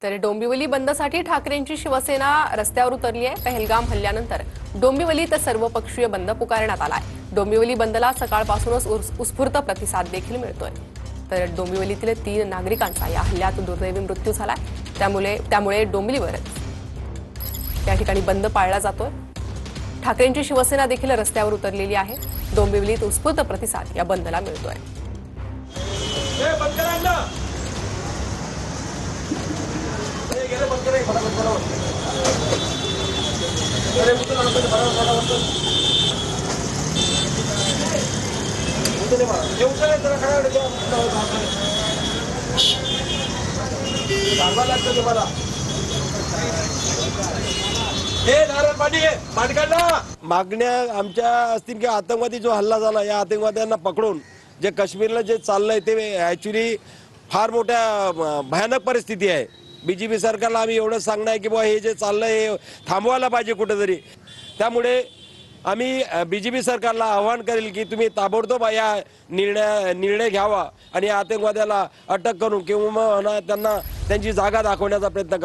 तर डोंबिवली बंदसाठी ठाकरेंची शिवसेना रस्त्यावर उतरली आहे। पहलगाम हल्ल्यानंतर डोंबिवलीत सर्वपक्षीय बंद पुकारण्यात आलाय। डोंबिवली बंदला सकाळपासूनच उत्स्फूर्त प्रतिसाद देखील मिळतोय। तर डोंबिवलीतील 3 नागरिकांचा या हल्ल्यात दुर्दैवी मृत्यू झालाय। त्यामुळे डोंबिवलीवर त्या ठिकाणी बंद पाळला जातोय। ठाकरेंची शिवसेना देखील रस्त्यावर उतरलेली आहे। डोंबिवलीत उत्स्फूर्त प्रतिसाद या बंदला मिळतोय। मागण्या आमच्या असतील की आतंकवादी जो हल्ला झाला या आतंकवाद्यांना पकडून जे काश्मीरला जे चाललंय ते ॲक्च्युली फार मोठ्या भयानक परिस्थिती आहे। बीजेपी सरकारला आम्ही एवढं सांगणं आहे की बुवा हे जे चाललंय हे थांबवायला पाहिजे कुठेतरी। त्यामुळे आम्ही बीजेपी सरकारला आव्हान करेल की तुम्ही ताबडतोब या निर्णय घ्यावा आणि आतंकवाद्याला अटक करून किंवा त्यांना त्यांची जागा दाखवण्याचा प्रयत्न करा।